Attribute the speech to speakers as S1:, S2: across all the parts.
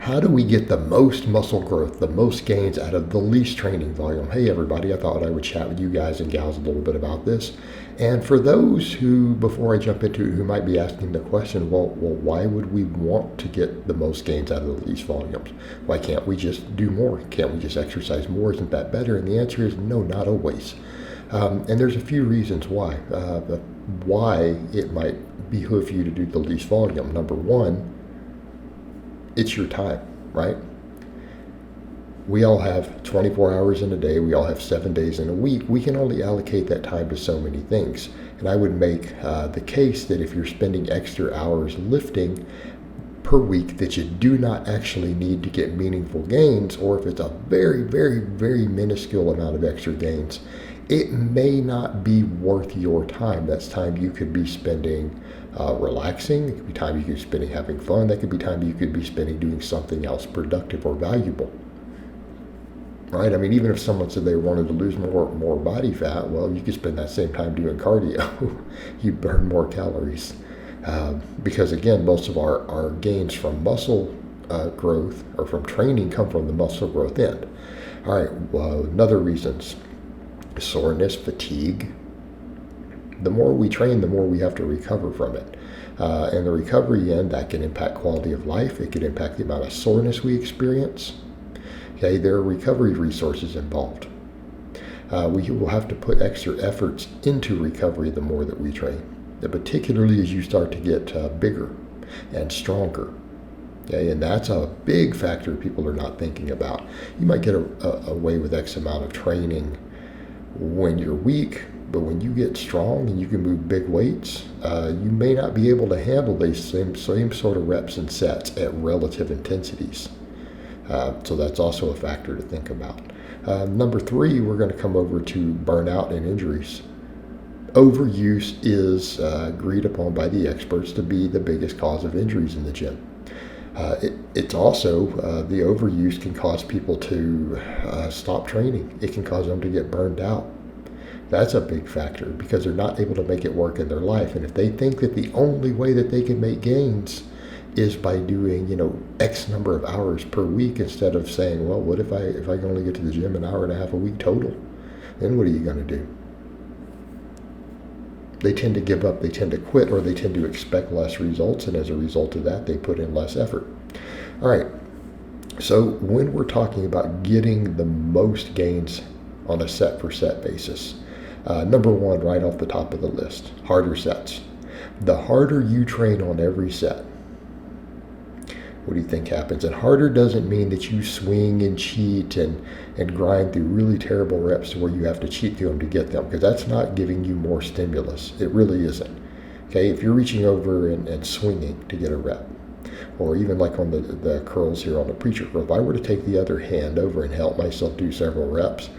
S1: How do we get the most muscle growth, the most gains out of the least training volume? Hey everybody, I thought I would chat with you guys and gals a little bit about this. And for those who, before I jump into it, who might be asking the question, well, why would we want to get the most gains out of the least volumes? Why can't we just do more? Can't we just exercise more? Isn't that better? And the answer is no, not always. And there's a few reasons why. Why it might behoove you to do the least volume. Number one, it's your time, right? We all have 24 hours in a day. We all have 7 days in a week. We can only allocate that time to so many things. And I would make the case that if you're spending extra hours lifting per week that you do not actually need to get meaningful gains, or if it's a very, very, very minuscule amount of extra gains, it may not be worth your time. That's time you could be spending relaxing. It could be time you could be spending having fun. That could be time you could be spending doing something else productive or valuable. Right? I mean, even if someone said they wanted to lose more body fat, well, you could spend that same time doing cardio. You burn more calories. Because again, most of our gains from muscle growth or from training come from the muscle growth end. All right, another reasons. Soreness, fatigue. The more we train, the more we have to recover from it. And the recovery end, that can impact quality of life. It can impact the amount of soreness we experience. Okay, there are recovery resources involved. We will have to put extra efforts into recovery the more that we train, and particularly as you start to get bigger and stronger. Okay, and that's a big factor people are not thinking about. You might get away with X amount of training when you're weak, but when you get strong and you can move big weights, you may not be able to handle these same sort of reps and sets at relative intensities. So that's also a factor to think about. Number three, we're going to come over to burnout and injuries. Overuse is agreed upon by the experts to be the biggest cause of injuries in the gym. It's also, the overuse can cause people to stop training. It can cause them to get burned out. That's a big factor because they're not able to make it work in their life. And if they think that the only way that they can make gains is by doing, X number of hours per week instead of saying, well, what if I can only get to the gym an hour and a half a week total? Then what are you going to do? They tend to give up, they tend to quit, or they tend to expect less results, and as a result of that, they put in less effort. All right, so when we're talking about getting the most gains on a set-for-set basis, number one, right off the top of the list, harder sets. The harder you train on every set, what do you think happens? And harder doesn't mean that you swing and cheat and grind through really terrible reps to where you have to cheat through them to get them, because that's not giving you more stimulus. It really isn't. Okay, if you're reaching over and swinging to get a rep, or even like on the curls here on the preacher curl, if I were to take the other hand over and help myself do several reps,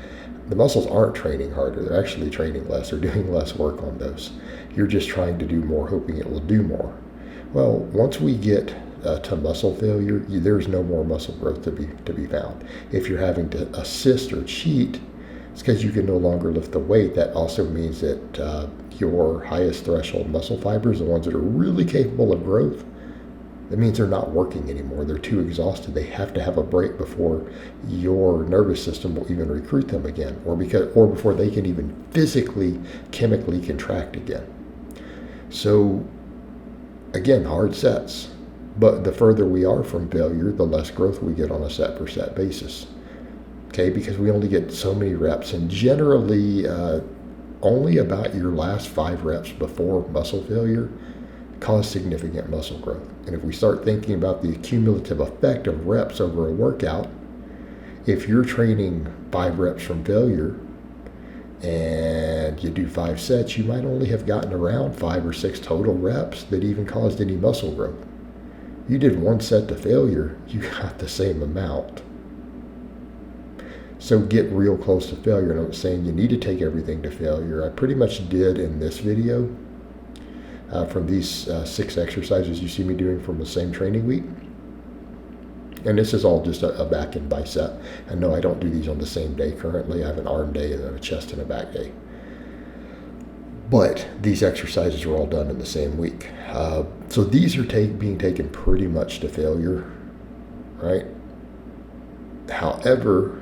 S1: the muscles aren't training harder. They're actually training less. They're doing less work on those. You're just trying to do more, hoping it will do more. Well, once we get to muscle failure, there's no more muscle growth to be found. If you're having to assist or cheat, it's because you can no longer lift the weight. That also means that your highest threshold muscle fibers, the ones that are really capable of growth, that means they're not working anymore. They're too exhausted. They have to have a break before your nervous system will even recruit them again, or before they can even physically, chemically contract again. So again, hard sets. But the further we are from failure, the less growth we get on a set-per-set basis. Okay, because we only get so many reps, and generally only about your last 5 reps before muscle failure cause significant muscle growth. And if we start thinking about the cumulative effect of reps over a workout, if you're training 5 reps from failure and you do 5 sets, you might only have gotten around 5 or 6 total reps that even caused any muscle growth. You did 1 set to failure, you got the same amount. So get real close to failure. And I'm not saying you need to take everything to failure. I pretty much did in this video from these 6 exercises you see me doing from the same training week. And this is all just a back and bicep. And no, I don't do these on the same day currently. I have an arm day and then a chest and a back day. But these exercises are all done in the same week. So these are being taken pretty much to failure. right? However,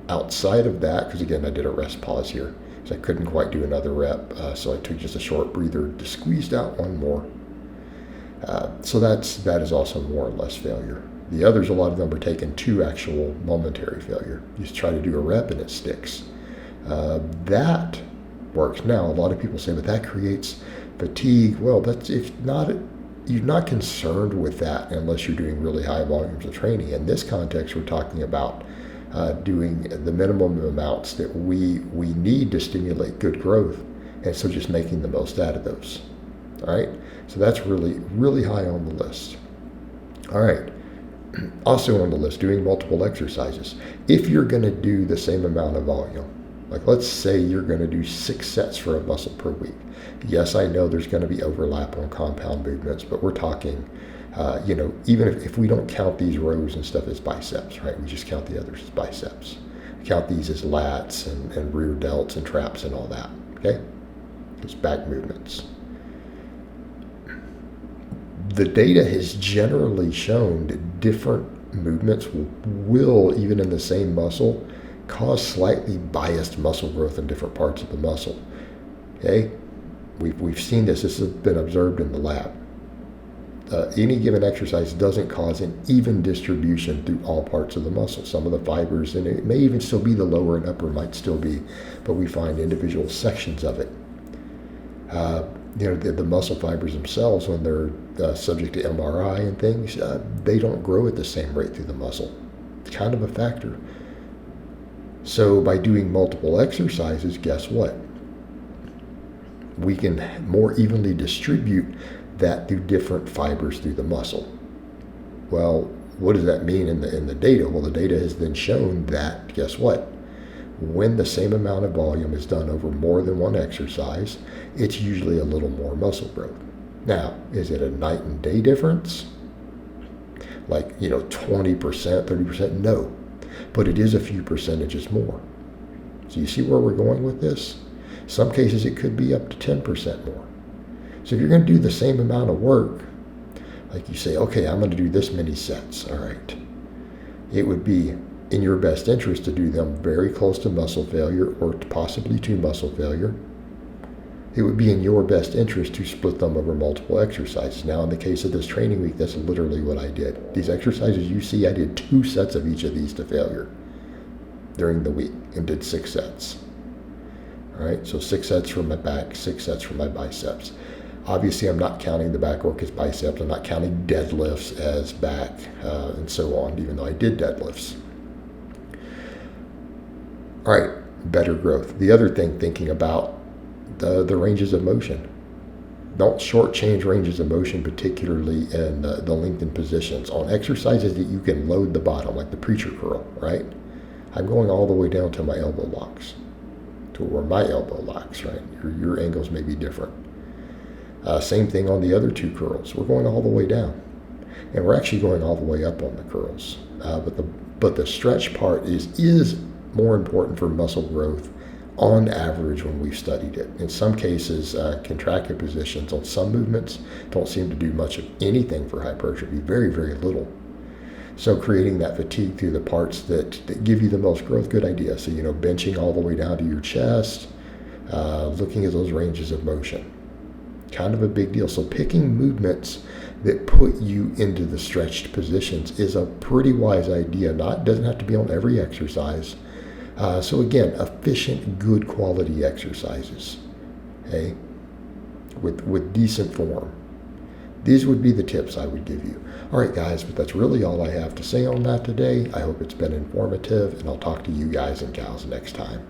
S1: outside of that, because again, I did a rest pause here, because I couldn't quite do another rep, so I took just a short breather, just squeezed out one more. So that is also more or less failure. The others, a lot of them are taken to actual momentary failure. You just try to do a rep and it sticks. That works. Now, a lot of people say, but that creates fatigue. Well, that's if not. You're not concerned with that unless you're doing really high volumes of training. In this context, we're talking about doing the minimum amounts that we need to stimulate good growth, and so just making the most out of those. All right, so that's really, really high on the list. All right, also on the list, doing multiple exercises. If you're going to do the same amount of volume, like let's say you're going to do 6 sets for a muscle per week. Yes, I know there's going to be overlap on compound movements, but we're talking, even if we don't count these rows and stuff as biceps, right? We just count the others as biceps. Count these as lats and rear delts and traps and all that, okay? It's back movements. The data has generally shown that different movements will, even in the same muscle, cause slightly biased muscle growth in different parts of the muscle. Okay, we've seen this. This has been observed in the lab. Any given exercise doesn't cause an even distribution through all parts of the muscle. Some of the fibers, and it may even still be the lower and upper, might still be, but we find individual sections of it. The muscle fibers themselves, when they're subject to MRI and things, they don't grow at the same rate through the muscle. It's kind of a factor. So by doing multiple exercises, guess what? We can more evenly distribute that through different fibers through the muscle. Well, what does that mean in the data? Well, the data has then shown that, guess what? When the same amount of volume is done over more than one exercise, it's usually a little more muscle growth. Now, is it a night and day difference? Like, 20%, 30%? No. But it is a few percentages more. So you see where we're going with this? Some cases it could be up to 10% more. So if you're going to do the same amount of work, like you say, okay, I'm going to do this many sets, all right. It would be in your best interest to do them very close to muscle failure or possibly to muscle failure. It would be in your best interest to split them over multiple exercises. Now, in the case of this training week, that's literally what I did. These exercises you see, I did 2 sets of each of these to failure during the week and did 6 sets. All right, so 6 sets for my back, 6 sets for my biceps. Obviously, I'm not counting the back work as biceps. I'm not counting deadlifts as back and so on, even though I did deadlifts. All right, better growth. The other thing, thinking about the ranges of motion. Don't shortchange ranges of motion, particularly in the lengthened positions. On exercises that you can load the bottom, like the preacher curl, right? I'm going all the way down to my elbow locks, to where my elbow locks, right? Your angles may be different. Same thing on the other 2 curls. We're going all the way down. And we're actually going all the way up on the curls. But the stretch part is more important for muscle growth on average when we've studied it. In some cases, contracted positions on some movements don't seem to do much of anything for hypertrophy, very, very little. So creating that fatigue through the parts that give you the most growth, good idea. So, benching all the way down to your chest, looking at those ranges of motion. Kind of a big deal. So picking movements that put you into the stretched positions is a pretty wise idea. Doesn't have to be on every exercise. So again, efficient, good quality exercises, okay, with decent form. These would be the tips I would give you. All right, guys, but that's really all I have to say on that today. I hope it's been informative, and I'll talk to you guys and gals next time.